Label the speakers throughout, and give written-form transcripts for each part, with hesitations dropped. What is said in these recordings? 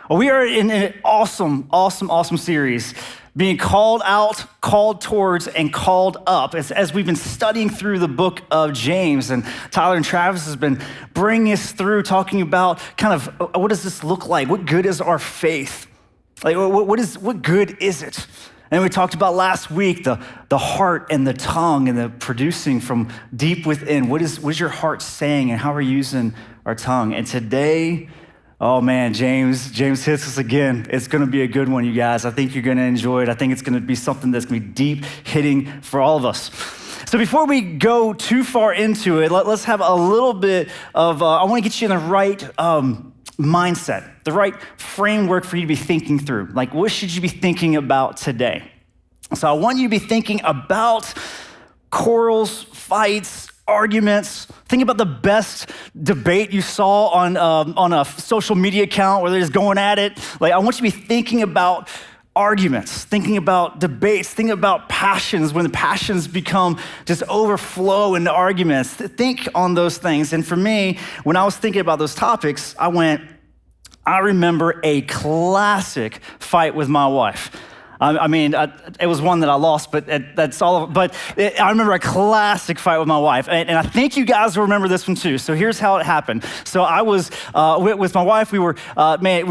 Speaker 1: Well, we are in an awesome series being called out, called towards, and called up as we've been studying through the book of James. And Tyler and Travis has been bringing us through talking about kind of what does this look like? What good is our faith? Like, what good is it? And we talked about last week the heart and the tongue and the producing from deep within. What is your heart saying, and how are we using our tongue? And today, oh man, James hits us again. It's gonna be a good one, you guys. I think you're gonna enjoy it. I think it's gonna be something that's gonna be deep hitting for all of us. So before we go too far into it, let's have a little bit of, I wanna get you in the right mindset, the right framework for you to be thinking through. Like, what should you be thinking about today? So I want you to be thinking about quarrels, fights, arguments. Think about the best debate you saw on a social media account where they're just going at it. Like, I want you to be thinking about arguments, thinking about debates, thinking about passions, when the passions become just overflow into arguments. Think on those things. And for me, when I was thinking about those topics, I remember a classic fight with my wife. It was one that I lost, but that's all. I remember a classic fight with my wife, and I think you guys will remember this one too. So here's how it happened. So I was with my wife. We were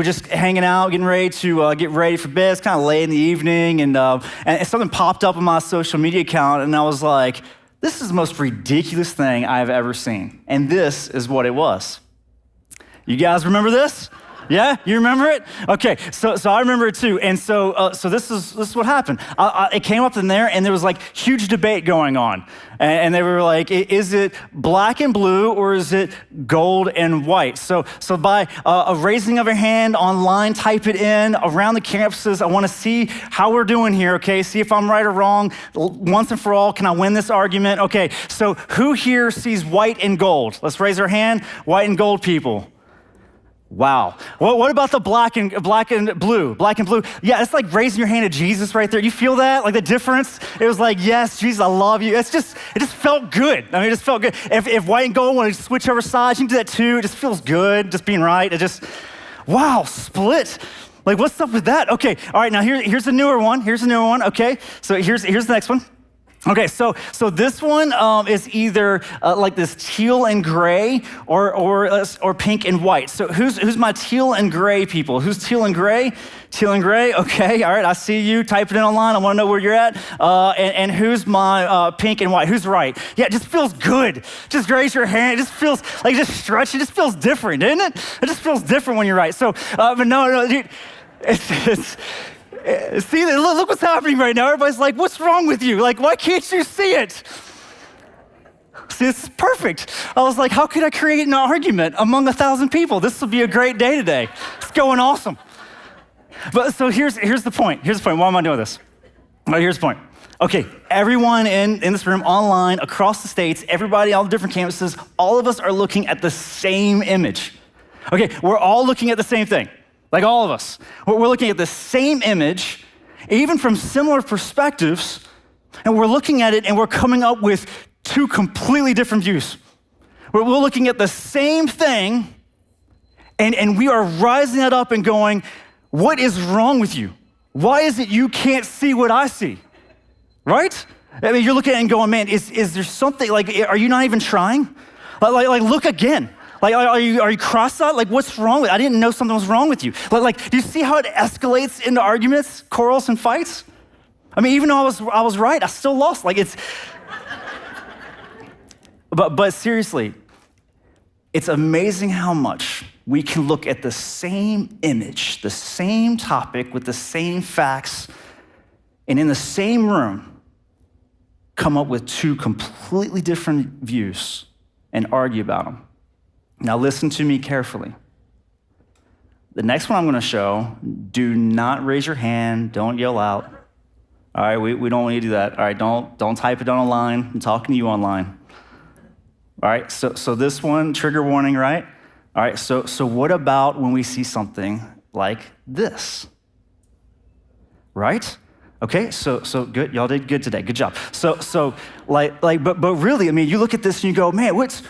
Speaker 1: just hanging out, getting ready to get ready for bed. It's kind of late in the evening, and something popped up on my social media account, and I was like, "This is the most ridiculous thing I've ever seen." And this is what it was. You guys remember this? Yeah, you remember it? Okay, so I remember it too. And so this is what happened. It came up in there, and there was like huge debate going on. And they were like, is it black and blue, or is it gold and white? So by a raising of your hand online, type it in around the campuses. I want to see how we're doing here, okay? See if I'm right or wrong. Once and for all, can I win this argument? Okay, so who here sees white and gold? Let's raise our hand. White and gold people. Wow. What about the black and blue? Black and blue. Yeah, it's like raising your hand to Jesus right there. You feel that? Like the difference? It was like, yes, Jesus, I love you. It just felt good. I mean, it just felt good. If white and gold want to switch over sides, you can do that too. It just feels good, just being right. Wow, split. Like, what's up with that? Okay, all right, now here's a newer one. Okay, so here's the next one. Okay, so this one is either like this teal and gray or pink and white. So who's my teal and gray people? Who's teal and gray? Teal and gray. Okay, all right. I see you. Type it in online. I want to know where you're at. And who's my pink and white? Who's right? Yeah, it just feels good. Just raise your hand. It just feels like just stretch. It just feels different, isn't it? It just feels different when you're right. So, but no, dude, it's. See, look what's happening right now. Everybody's like, what's wrong with you? Like, why can't you see it? See, it's perfect. I was like, how could I create an argument among 1,000 people? This will be a great day today. It's going awesome. But so here's the point. Why am I doing this? Well, here's the point. Okay, everyone in this room, online, across the states, everybody, all the different campuses, all of us are looking at the same image. Okay, we're all looking at the same thing. Like all of us. We're looking at the same image, even from similar perspectives, and we're looking at it and we're coming up with two completely different views. We're looking at the same thing, and we are rising it up and going, what is wrong with you? Why is it you can't see what I see? Right? I mean, you're looking at it and going, man, is there something, like, are you not even trying? Like look again. Like, are you cross-eyed? Like, what's wrong with you? I didn't know something was wrong with you. Like, do you see how it escalates into arguments, quarrels, and fights? I mean, even though I was right, I still lost. Like, it's... But seriously, it's amazing how much we can look at the same image, the same topic, with the same facts, and in the same room, come up with two completely different views and argue about them. Now listen to me carefully. The next one I'm going to show, do not raise your hand, don't yell out. All right, we don't want you to do that. All right, don't type it down online. I'm talking to you online. All right, so this one, trigger warning, right? All right, so what about when we see something like this? Right? Okay, so good. Y'all did good today. Good job. But really, I mean, you look at this and you go, man, what's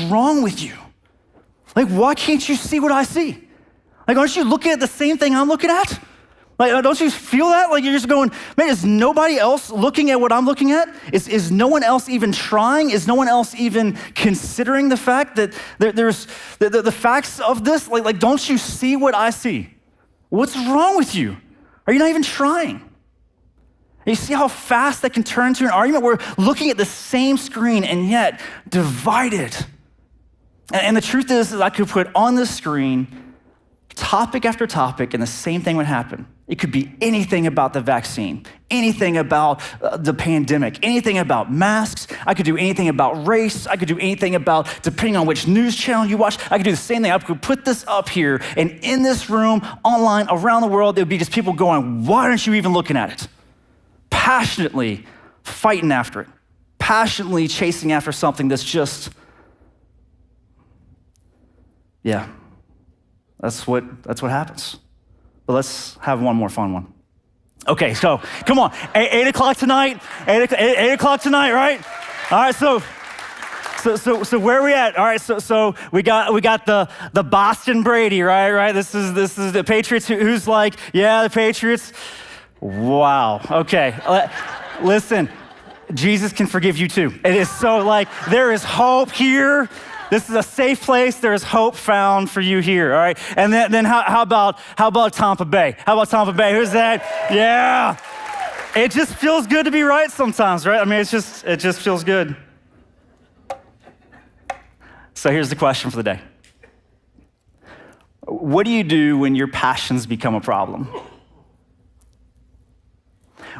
Speaker 1: wrong with you? Like, why can't you see what I see? Like, aren't you looking at the same thing I'm looking at? Like, don't you feel that? Like, you're just going, man, is nobody else looking at what I'm looking at? Is no one else even trying? Is no one else even considering the fact that there's the facts of this? Like, don't you see what I see? What's wrong with you? Are you not even trying? And you see how fast that can turn to an argument? We're looking at the same screen and yet divided. And the truth is that I could put on this screen topic after topic and the same thing would happen. It could be anything about the vaccine, anything about the pandemic, anything about masks. I could do anything about race. I could do anything about, depending on which news channel you watch, I could do the same thing. I could put this up here, and in this room, online, around the world, there would be just people going, why aren't you even looking at it? Passionately fighting after it, passionately chasing after something that's just, yeah, that's what happens. But let's have one more fun one. Okay, so come on, 8 o'clock tonight, 8 o'clock tonight, right? All right, so where are we at? All right, so we got the Boston Brady, right? This is the Patriots. Who's like, yeah, the Patriots. Wow. Okay, listen, Jesus can forgive you too. It is so like there is hope here. This is a safe place. There is hope found for you here, all right? And then how about Tampa Bay? How about Tampa Bay? Who's that? Yeah. It just feels good to be right sometimes, right? I mean, it just feels good. So here's the question for the day. What do you do when your passions become a problem?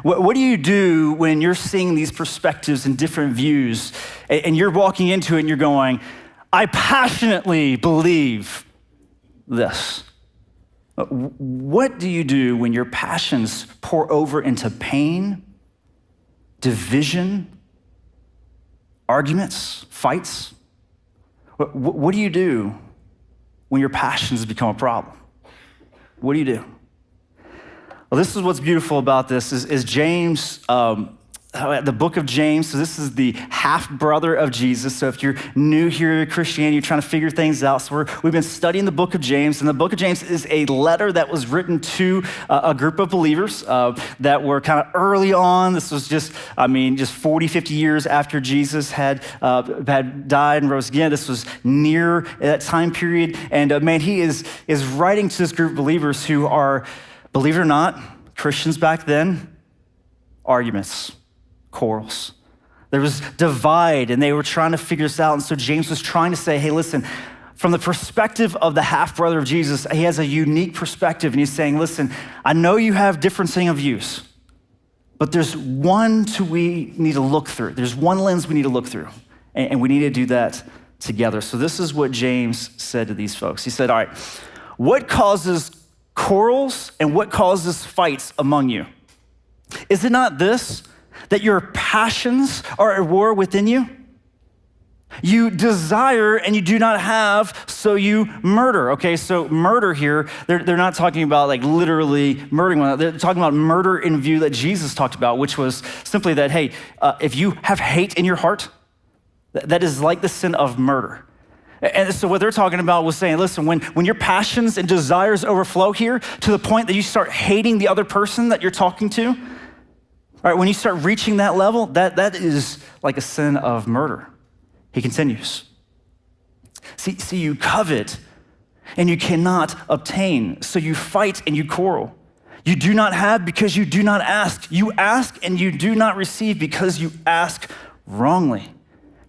Speaker 1: What do you do when you're seeing these perspectives and different views and you're walking into it and you're going, I passionately believe this? What do you do when your passions pour over into pain, division, arguments, fights? What do you do when your passions become a problem? What do you do? Well, this is what's beautiful about this is James, the book of James. So this is the half-brother of Jesus. So if you're new here to Christianity, you're trying to figure things out. So we've been studying the book of James, and the book of James is a letter that was written to a group of believers that were kind of early on. This was just 40, 50 years after Jesus had died and rose again. This was near that time period. And he is writing to this group of believers who are, believe it or not, Christians back then, arguments, quarrels. There was divide, and they were trying to figure this out. And so James was trying to say, hey, listen, from the perspective of the half-brother of Jesus, he has a unique perspective. And he's saying, listen, I know you have differencing of views, but there's one we need to look through. There's one lens we need to look through, and we need to do that together. So this is what James said to these folks. He said, all right, what causes quarrels and what causes fights among you? Is it not this, that your passions are at war within you? You desire and you do not have, so you murder. Okay, so murder here, they're not talking about like literally murdering one another. They're talking about murder in view that Jesus talked about, which was simply that, hey, if you have hate in your heart, that is like the sin of murder. And so what they're talking about was saying, listen, when your passions and desires overflow here to the point that you start hating the other person that you're talking to, all right, when you start reaching that level, that is like a sin of murder. He continues. See, you covet and you cannot obtain, so you fight and you quarrel. You do not have because you do not ask. You ask and you do not receive because you ask wrongly,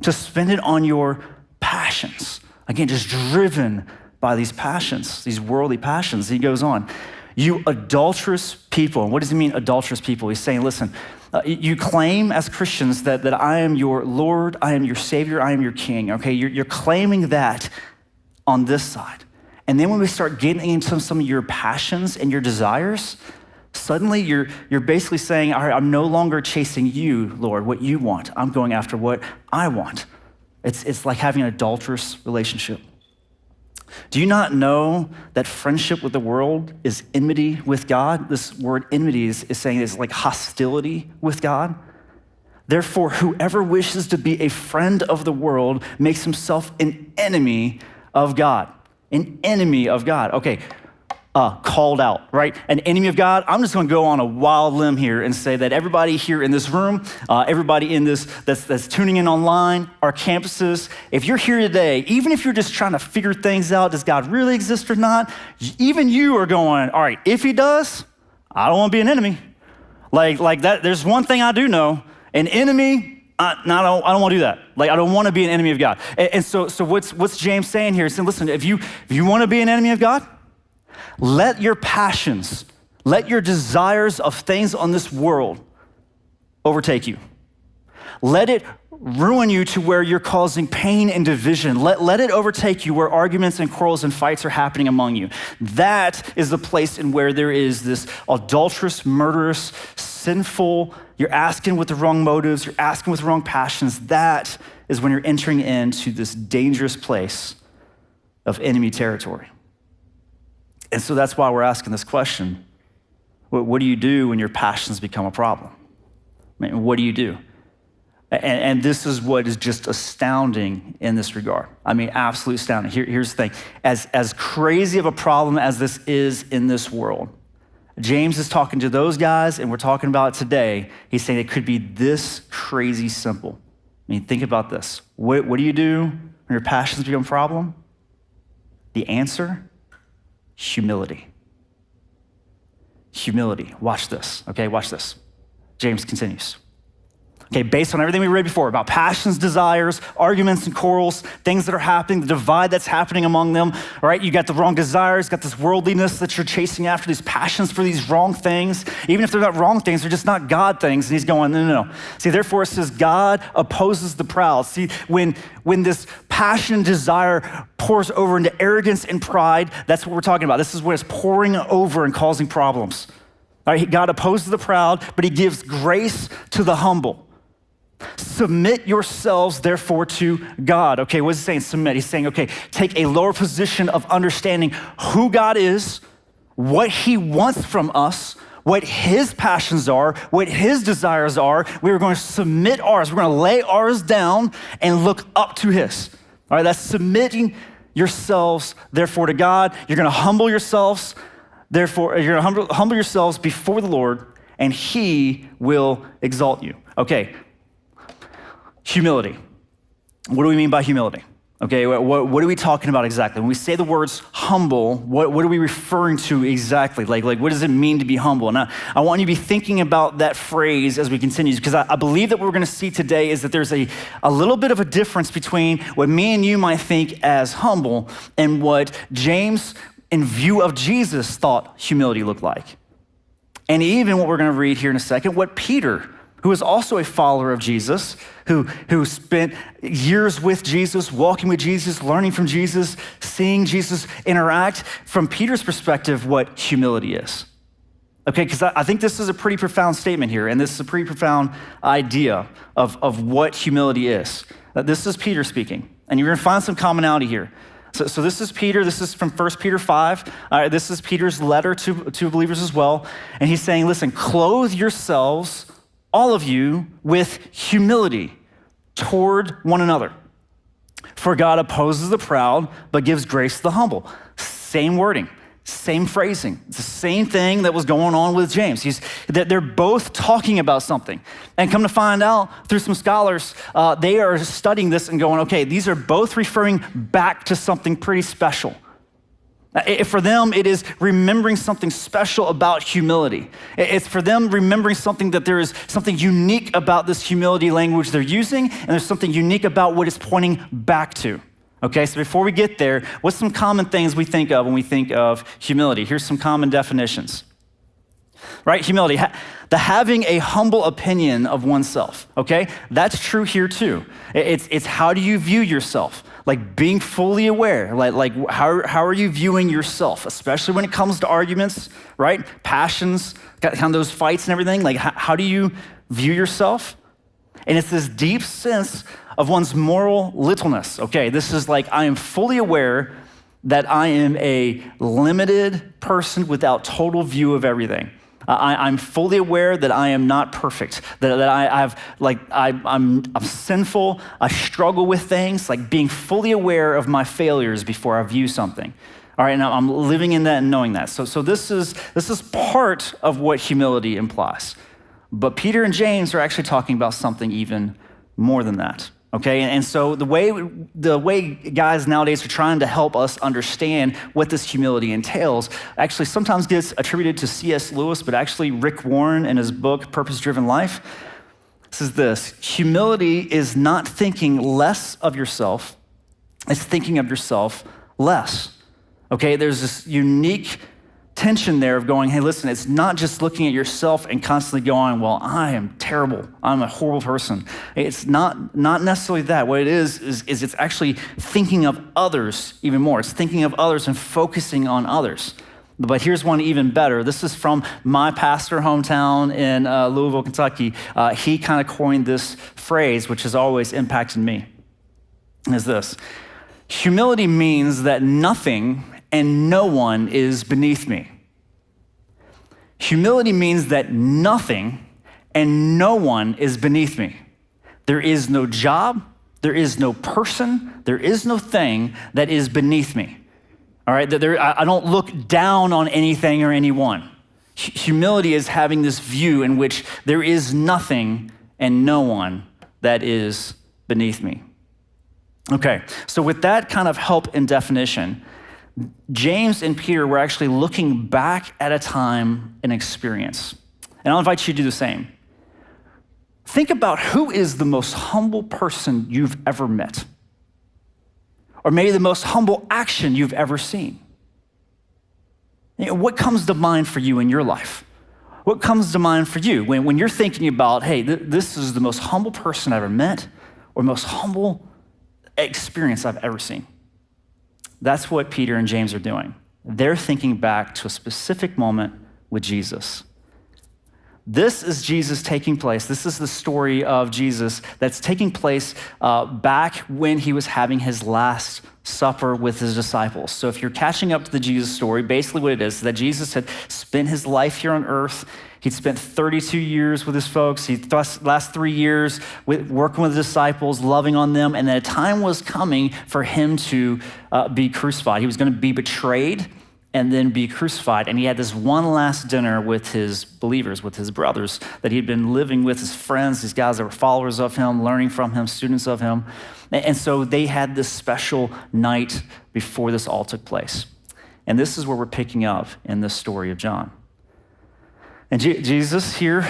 Speaker 1: to spend it on your passions. Again, just driven by these passions, these worldly passions. He goes on, you adulterous people. And what does he mean, adulterous people? He's saying, listen, you claim as Christians that I am your Lord, I am your Savior, I am your King. Okay, you're claiming that on this side. And then when we start getting into some of your passions and your desires, suddenly you're basically saying, all right, I'm no longer chasing you, Lord, what you want. I'm going after what I want. It's like having an adulterous relationship. Do you not know that friendship with the world is enmity with God? This word enmity is saying it's like hostility with God. Therefore, whoever wishes to be a friend of the world makes himself an enemy of God. An enemy of God. Okay, called out, right? An enemy of God. I'm just going to go on a wild limb here and say that everybody here in this room, everybody in this that's tuning in online, our campuses, if you're here today, even if you're just trying to figure things out, does God really exist or not? Even you are going, all right, if he does, I don't want to be an enemy. Like that. There's one thing I do know: an enemy. I don't want to do that. Like, I don't want to be an enemy of God. And so what's James saying here? He's saying, listen, if you want to be an enemy of God, let your passions, let your desires of things on this world overtake you. Let it ruin you to where you're causing pain and division. Let it overtake you where arguments and quarrels and fights are happening among you. That is the place in where there is this adulterous, murderous, sinful, you're asking with the wrong motives, you're asking with the wrong passions. That is when you're entering into this dangerous place of enemy territory. And so that's why we're asking this question. What do you do when your passions become a problem? I mean, what do you do? And this is what is just astounding in this regard. I mean, absolutely astounding. Here's the thing. As crazy of a problem as this is in this world, James is talking to those guys, and we're talking about it today. He's saying it could be this crazy simple. I mean, think about this. What do you do when your passions become a problem? The answer? Humility. Humility. Watch this, okay? Watch this. James continues. Okay, based on everything we read before about passions, desires, arguments and quarrels, things that are happening, the divide that's happening among them, all right? You got the wrong desires, got this worldliness that you're chasing after, these passions for these wrong things. Even if they're not wrong things, they're just not God things. And he's going, no. See, therefore it says God opposes the proud. See, when this passion and desire pours over into arrogance and pride, that's what we're talking about. This is what it's pouring over and causing problems. All right, God opposes the proud, but he gives grace to the humble. Submit yourselves, therefore, to God. Okay, what is he saying? Submit. He's saying, okay, take a lower position of understanding who God is, what he wants from us, what his passions are, what his desires are. We are going to submit ours. We're going to lay ours down and look up to his. All right, that's submitting yourselves, therefore, to God. You're going to humble yourselves, therefore, you're going to humble yourselves before the Lord, and he will exalt you. Okay. Humility. What do we mean by humility? Okay, what are we talking about exactly? When we say the words humble, what are we referring to exactly? Like what does it mean to be humble? And I want you to be thinking about that phrase as we continue, because I believe that what we're going to see today is that there's a little bit of a difference between what me and you might think as humble and what James, in view of Jesus, thought humility looked like. And even what we're going to read here in a second, what Peter, who is also a follower of Jesus, who spent years with Jesus, walking with Jesus, learning from Jesus, seeing Jesus interact, from Peter's perspective, what humility is. Okay, because I think this is a pretty profound statement here, and this is a pretty profound idea of what humility is. This is Peter speaking, and you're going to find some commonality here. So this is Peter. This is from 1 Peter 5. This is Peter's letter to believers as well. And he's saying, listen, clothe yourselves, all of you, with humility toward one another. For God opposes the proud, but gives grace to the humble. Same wording, same phrasing. It's the same thing that was going on with James. They're both talking about something. And come to find out through some scholars, they are studying this and going, okay, these are both referring back to something pretty special. For them, it is remembering something special about humility. It's for them remembering something that there is something unique about this humility language they're using, and there's something unique about what it's pointing back to. Okay, so before we get there, what's some common things we think of when we think of humility? Here's some common definitions. Right, humility, the having a humble opinion of oneself, okay? That's true here too. It's how do you view yourself? Like being fully aware, like how are you viewing yourself, especially when it comes to arguments, right? Passions, kind of those fights and everything, like how do you view yourself? And it's this deep sense of one's moral littleness, okay? This is like, I am fully aware that I am a limited person without total view of everything. I'm fully aware that I am not perfect, that I'm sinful, I struggle with things, like being fully aware of my failures before I view something. All right, now I'm living in that and knowing that. So this is part of what humility implies. But Peter and James are actually talking about something even more than that. Okay, and so the way guys nowadays are trying to help us understand what this humility entails actually sometimes gets attributed to C.S. Lewis, but actually Rick Warren in his book, Purpose-Driven Life, says this: humility is not thinking less of yourself, it's thinking of yourself less. Okay, there's this unique tension there of going, hey, listen, it's not just looking at yourself and constantly going, well, I am terrible, I'm a horrible person. It's not necessarily that. What it is it's actually thinking of others even more. It's thinking of others and focusing on others. But here's one even better. This is from my pastor hometown in Louisville, Kentucky. He kind of coined this phrase, which has always impacted me, is this: humility means that nothing and no one is beneath me. Humility means that nothing and no one is beneath me. There is no job, there is no person, there is no thing that is beneath me. All right, I don't look down on anything or anyone. Humility is having this view in which there is nothing and no one that is beneath me. Okay, so with that kind of help in definition, James and Peter were actually looking back at a time and experience. And I'll invite you to do the same. Think about who is the most humble person you've ever met, or maybe the most humble action you've ever seen. What comes to mind for you in your life? What comes to mind for you when you're thinking about, hey, this is the most humble person I've ever met, or most humble experience I've ever seen? That's what Peter and James are doing. They're thinking back to a specific moment with Jesus. This is Jesus taking place. This is the story of Jesus that's taking place back when he was having his last supper with his disciples. So if you're catching up to the Jesus story, basically what it is that Jesus had spent his life here on earth. He'd spent 32 years with his folks. He last 3 years working with the disciples, loving on them, and then a time was coming for him to be crucified. He was going to be betrayed and then be crucified. And he had this one last dinner with his believers, with his brothers that he'd been living with, his friends, these guys that were followers of him, learning from him, students of him. And so they had this special night before this all took place. And this is where we're picking up in this story of John. And Jesus here,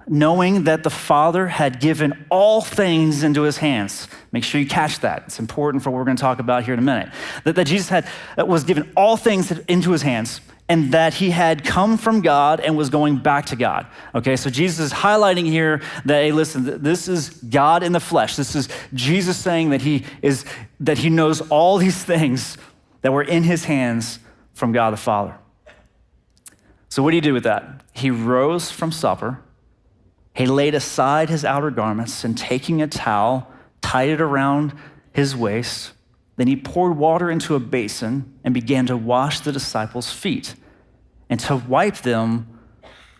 Speaker 1: knowing that the Father had given all things into his hands. Make sure you catch that. It's important for what we're going to talk about here in a minute. That Jesus was given all things into his hands, and that he had come from God and was going back to God. Okay, so Jesus is highlighting here that, hey, listen, this is God in the flesh. This is Jesus saying that he knows all these things that were in his hands from God the Father. So what do you do with that? He rose from supper. He laid aside his outer garments and taking a towel, tied it around his waist. Then he poured water into a basin and began to wash the disciples' feet and to wipe them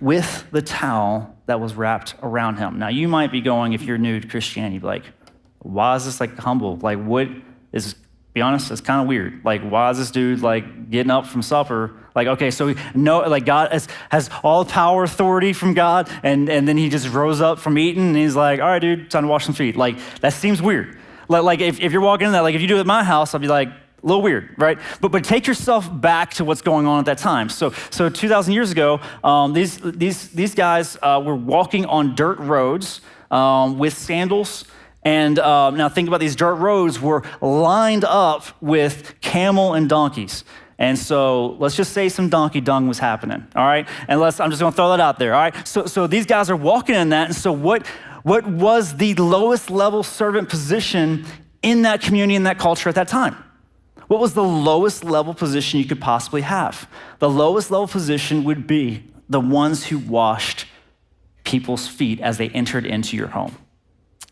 Speaker 1: with the towel that was wrapped around him. Now you might be going, if you're new to Christianity, like, why is this like humble? Like, what is, be honest, it's kind of weird. Like, why is this dude like getting up from supper? Like, okay, so no, like God has all power, authority from God, and then he just rose up from eating, and he's like, all right, dude, time to wash some feet. Like, that seems weird. Like if you're walking in that, like if you do it at my house, I'll be like, a little weird, right? But take yourself back to what's going on at that time. So 2,000 years ago, these guys were walking on dirt roads with sandals. And now think about these dirt roads were lined up with camel and donkeys. And so let's just say some donkey dung was happening, all right? And I'm just gonna throw that out there, all right? So these guys are walking in that, and so what was the lowest level servant position in that community, in that culture at that time? What was the lowest level position you could possibly have? The lowest level position would be the ones who washed people's feet as they entered into your home.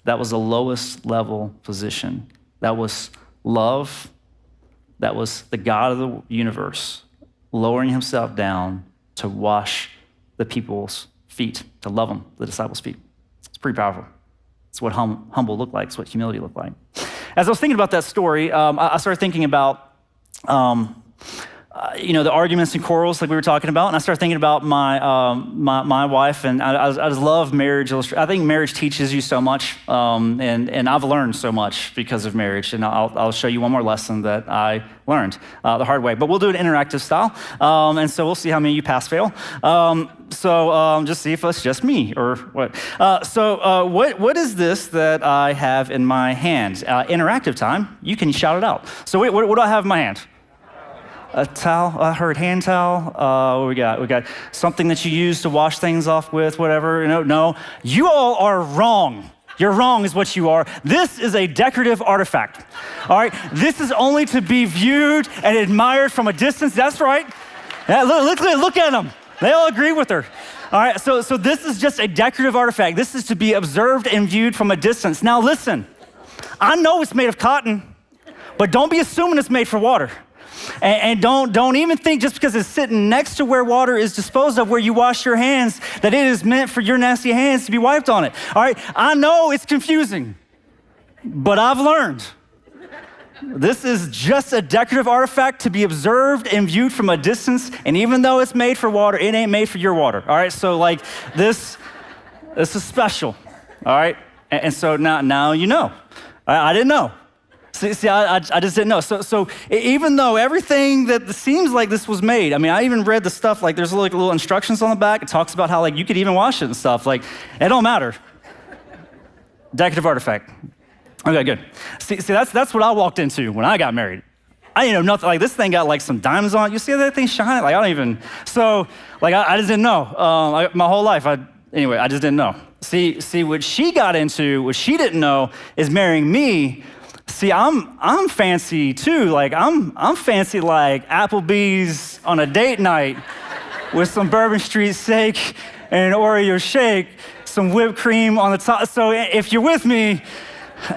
Speaker 1: That was the lowest level position. That was love. That was the God of the universe lowering himself down to wash the people's feet, to love them, the disciples' feet. It's pretty powerful. It's what humble looked like. It's what humility looked like. As I was thinking about that story, I started thinking about the arguments and quarrels like we were talking about, and I started thinking about my wife, and I just love marriage. I think marriage teaches you so much, and I've learned so much because of marriage, and I'll show you one more lesson that I learned the hard way. But we'll do it interactive style, and so we'll see how many of you pass fail. Just see if it's just me or what. What is this that I have in my hand? Interactive time. You can shout it out. So what do I have in my hand? A towel. I heard hand towel. What we got? We got something that you use to wash things off with, whatever. No. You all are wrong. You're wrong is what you are. This is a decorative artifact. All right? This is only to be viewed and admired from a distance. That's right. Yeah, look at them. They all agree with her. All right, so this is just a decorative artifact. This is to be observed and viewed from a distance. Now listen, I know it's made of cotton, but don't be assuming it's made for water. And don't even think just because it's sitting next to where water is disposed of, where you wash your hands, that it is meant for your nasty hands to be wiped on it. All right, I know it's confusing, but I've learned. This is just a decorative artifact to be observed and viewed from a distance, and even though it's made for water, it ain't made for your water, all right? So like this is special, all right? And so now you know. I didn't know. See, I just didn't know. So even though everything that seems like this was made, I mean, I even read the stuff, like there's like little instructions on the back. It talks about how like you could even wash it and stuff. Like, it don't matter. Decorative artifact. Okay, good. See, that's what I walked into when I got married. I didn't know nothing. Like this thing got like some diamonds on it. You see that thing shining? Like I don't even. So like I just didn't know. My whole life, I just didn't know. See what she got into, what she didn't know, is marrying me. See, I'm fancy too. Like I'm fancy like Applebee's on a date night with some Bourbon Street steak and an Oreo shake, some whipped cream on the top. So if you're with me,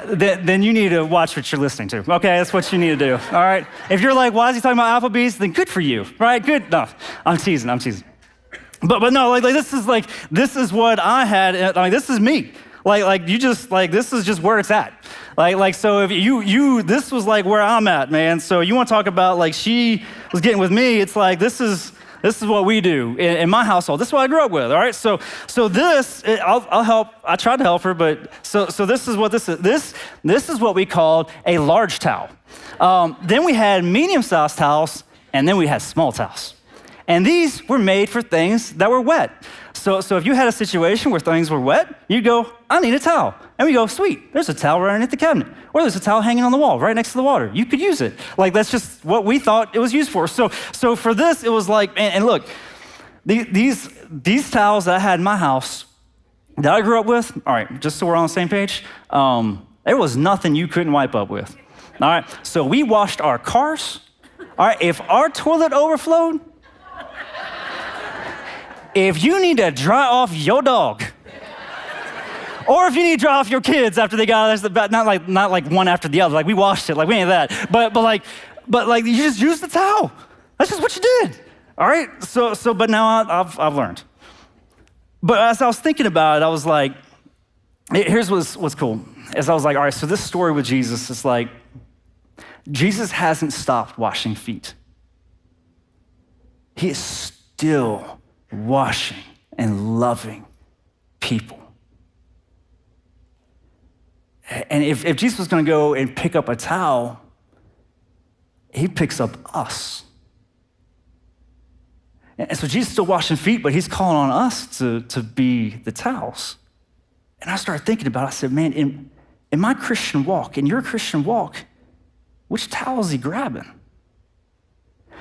Speaker 1: then you need to watch what you're listening to. Okay, that's what you need to do. All right. If you're like, why is he talking about Applebee's? Then good for you, right? Good. No, I'm teasing. But no, like this is what I had. Like this is me. Like you just like this is just where it's at. Like so if you this was like where I'm at, man. So you want to talk about like she was getting with me? It's like this is what we do in my household. This is what I grew up with. All right. So this I'll help. I tried to help her, but so this is what this is. This is what we called a large towel. Then we had medium-sized towels, and then we had small towels. And these were made for things that were wet. So if you had a situation where things were wet, you'd go, I need a towel. And we go, sweet, there's a towel right underneath the cabinet. Or there's a towel hanging on the wall right next to the water. You could use it. Like that's just what we thought it was used for. So for this, it was like, and look, these towels that I had in my house that I grew up with, all right, just so we're on the same page, there was nothing you couldn't wipe up with. All right, so we washed our cars. All right, if our toilet overflowed, if you need to dry off your dog, or if you need to dry off your kids after they got out, not like one after the other, like we washed it, like we ain't that, but like you just use the towel. That's just what you did. All right. So but now I've learned. But as I was thinking about it, I was like, here's what's cool. As I was like, all right, so this story with Jesus is like, Jesus hasn't stopped washing feet. He is still washing and loving people. And if Jesus was going to go and pick up a towel, he picks up us. And so Jesus is still washing feet, but he's calling on us to be the towels. And I started thinking about it. I said, man, in my Christian walk, in your Christian walk, which towel is he grabbing?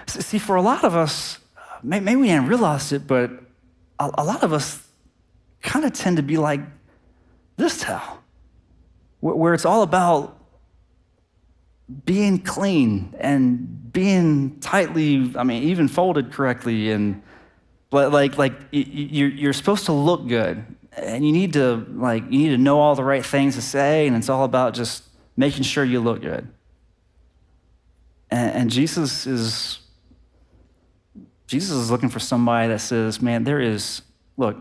Speaker 1: See, for a lot of us, maybe we didn't realize it, but a lot of us kind of tend to be like this towel, where it's all about being clean and being tightly, even folded correctly, and like you're supposed to look good, and you need to know all the right things to say, and it's all about just making sure you look good. And Jesus is looking for somebody that says, man, look,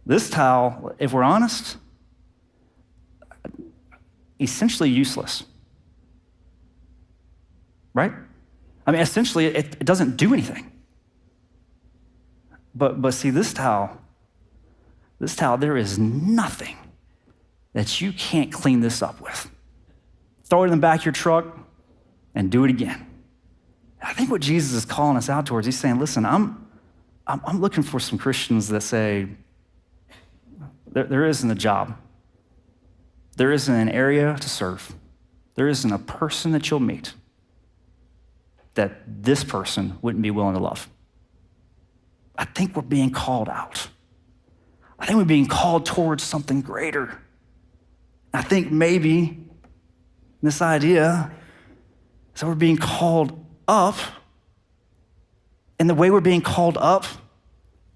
Speaker 1: this towel, if we're honest, essentially useless, right? I mean, essentially, it doesn't do anything. But see, this towel, there is nothing that you can't clean this up with. Throw it in the back of your truck and do it again. I think what Jesus is calling us out towards, he's saying, listen, I'm looking for some Christians that say, there isn't a job. There isn't an area to serve. There isn't a person that you'll meet that this person wouldn't be willing to love. I think we're being called out. I think we're being called towards something greater. I think maybe this idea is that we're being called up, and the way we're being called up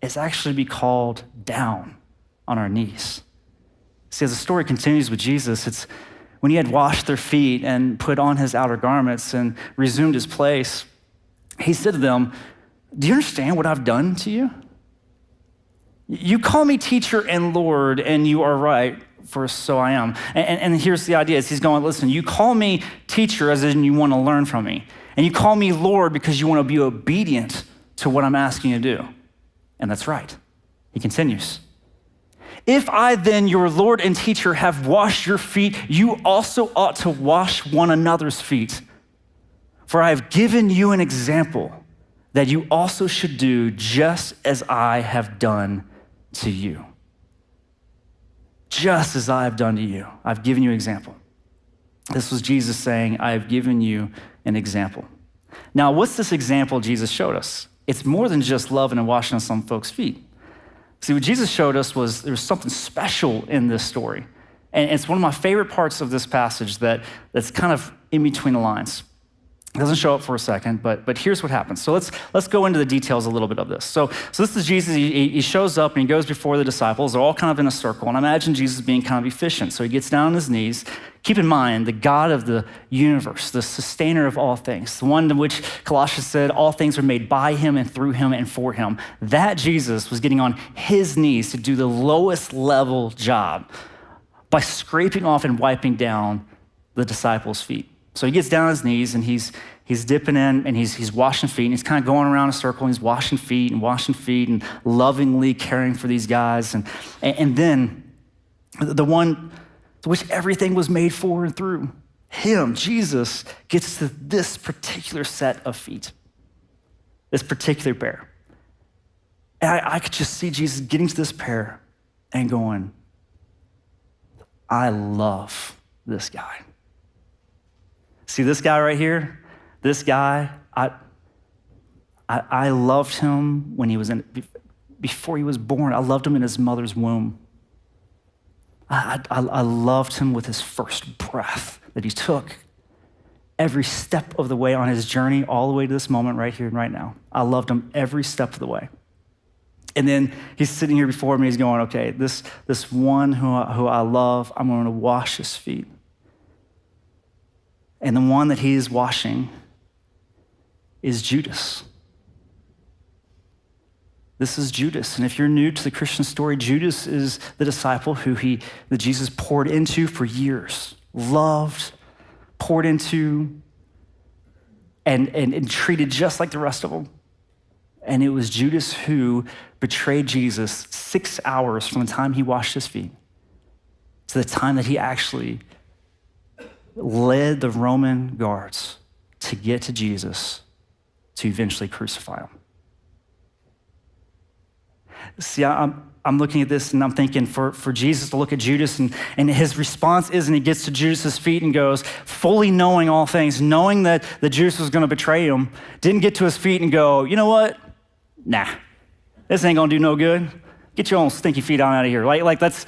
Speaker 1: is actually to be called down on our knees. See, as the story continues with Jesus, it's when he had washed their feet and put on his outer garments and resumed his place, he said to them, do you understand what I've done to you? You call me teacher and Lord, and you are right, for so I am. And here's the idea, is he's going, listen, you call me teacher as in you want to learn from me. And you call me Lord because you want to be obedient to what I'm asking you to do. And that's right. He continues. If I then, your Lord and teacher, have washed your feet, you also ought to wash one another's feet. For I have given you an example that you also should do just as I have done to you. Just as I have done to you. I've given you an example. This was Jesus saying, I have given you an example. Now, what's this example Jesus showed us? It's more than just loving and washing some folks' feet. See, what Jesus showed us was there was something special in this story. And it's one of my favorite parts of this passage that's kind of in between the lines. It doesn't show up for a second, but here's what happens. So let's go into the details a little bit of this. So this is Jesus. He shows up and he goes before the disciples. They're all kind of in a circle. And I imagine Jesus being kind of efficient. So he gets down on his knees. Keep in mind, the God of the universe, the sustainer of all things, the one to which Colossians said all things are made by him and through him and for him. That Jesus was getting on his knees to do the lowest level job by scraping off and wiping down the disciples' feet. So he gets down on his knees and he's dipping in and he's washing feet and he's kind of going around a circle and he's washing feet and lovingly caring for these guys. And then the one to which everything was made for and through, him, Jesus, gets to this particular set of feet, this particular pair. And I could just see Jesus getting to this pair and going, I love this guy. See this guy right here? This guy, I loved him when he was before he was born. I loved him in his mother's womb. I loved him with his first breath that he took every step of the way on his journey, all the way to this moment right here and right now. I loved him every step of the way. And then he's sitting here before me, he's going, okay, this one who I love, I'm going to wash his feet. And the one that he is washing is Judas. This is Judas. And if you're new to the Christian story, Judas is the disciple that Jesus poured into for years, loved, poured into, and treated just like the rest of them. And it was Judas who betrayed Jesus 6 hours from the time he washed his feet to the time that he actually led the Roman guards to get to Jesus to eventually crucify him. See, I'm looking at this and I'm thinking for Jesus to look at Judas and his response is, and he gets to Judas's feet and goes, fully knowing all things, knowing that Judas was going to betray him, didn't get to his feet and go, you know what? Nah, this ain't going to do no good. Get your own stinky feet on out of here. Like that's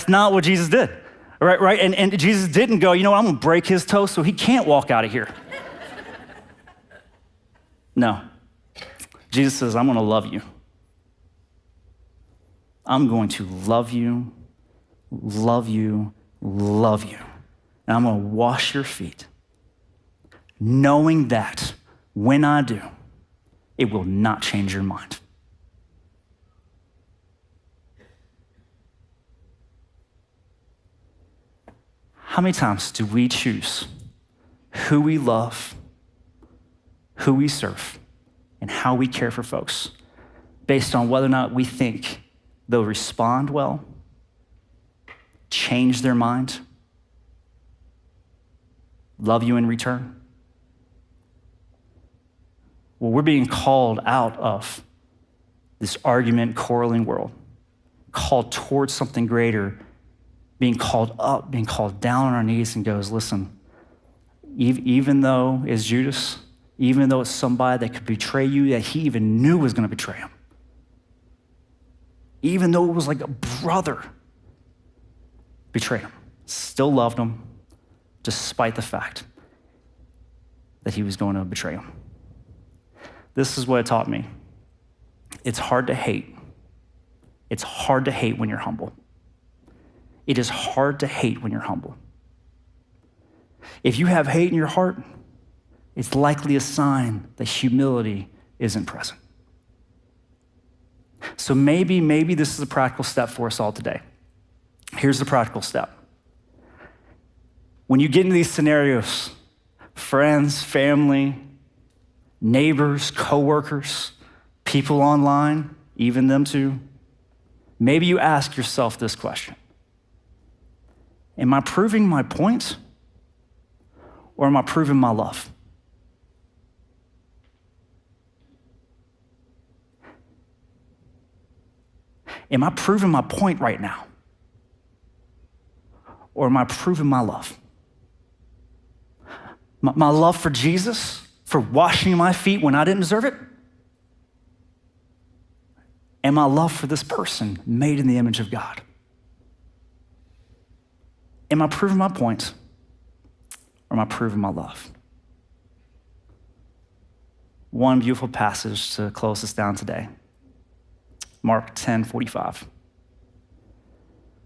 Speaker 1: not what Jesus did. Right? And Jesus didn't go, you know what, I'm going to break his toe so he can't walk out of here. No. Jesus says, I'm going to love you. I'm going to love you, love you, love you. And I'm going to wash your feet, knowing that when I do, it will not change your mind. How many times do we choose who we love, who we serve and how we care for folks based on whether or not we think they'll respond well, change their mind, love you in return. Well, we're being called out of this argument, quarreling world, called towards something greater, being called up, being called down on our knees and goes, listen, even though it's Judas, even though it's somebody that could betray you, that he even knew was going to betray him, even though it was like a brother betrayed him, still loved him, despite the fact that he was going to betray him. This is what it taught me. It's hard to hate. It's hard to hate when you're humble. It is hard to hate when you're humble. If you have hate in your heart, it's likely a sign that humility isn't present. So maybe this is a practical step for us all today. Here's the practical step. When you get into these scenarios, friends, family, neighbors, coworkers, people online, even them too, maybe you ask yourself this question. Am I proving my point or am I proving my love? Am I proving my point right now? Or am I proving my love? My love for Jesus, for washing my feet when I didn't deserve it? And my love for this person made in the image of God? Am I proving my point or am I proving my love? One beautiful passage to close us down today. Mark 10:45.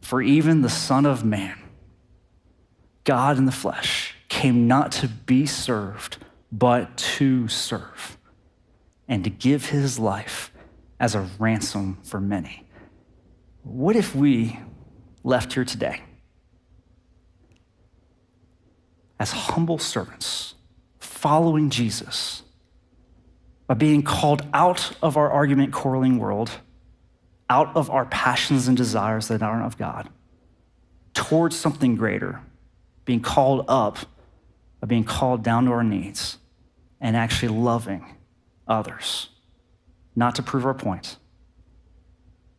Speaker 1: For even the Son of Man, God in the flesh, came not to be served, but to serve, and to give his life as a ransom for many. What if we left here today as humble servants, following Jesus, by being called out of our argument quarreling world, out of our passions and desires that aren't of God, towards something greater, being called up by being called down to our knees and actually loving others, not to prove our point,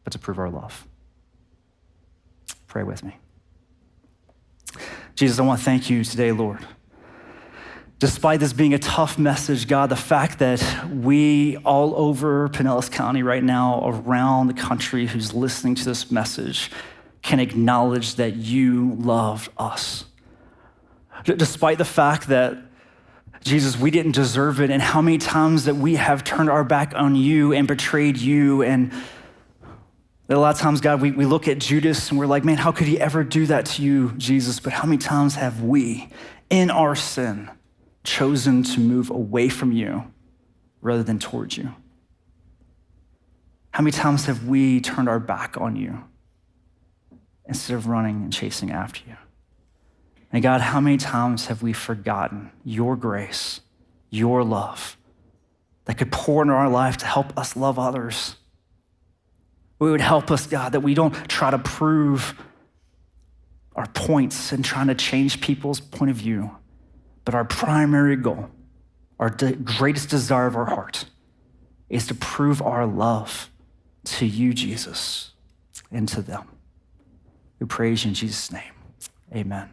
Speaker 1: but to prove our love. Pray with me. Jesus, I want to thank you today, Lord. Despite this being a tough message, God, the fact that we all over Pinellas County right now, around the country who's listening to this message, can acknowledge that you loved us. Despite the fact that, Jesus, we didn't deserve it, and how many times that we have turned our back on you and betrayed you. And a lot of times, God, we look at Judas and we're like, man, how could he ever do that to you, Jesus? But how many times have we, in our sin, chosen to move away from you rather than towards you? How many times have we turned our back on you instead of running and chasing after you? And God, how many times have we forgotten your grace, your love that could pour into our life to help us love others? We would help us, God, that we don't try to prove our points and trying to change people's point of view, but our primary goal, our greatest desire of our heart, is to prove our love to you, Jesus, and to them. We praise you in Jesus' name. Amen.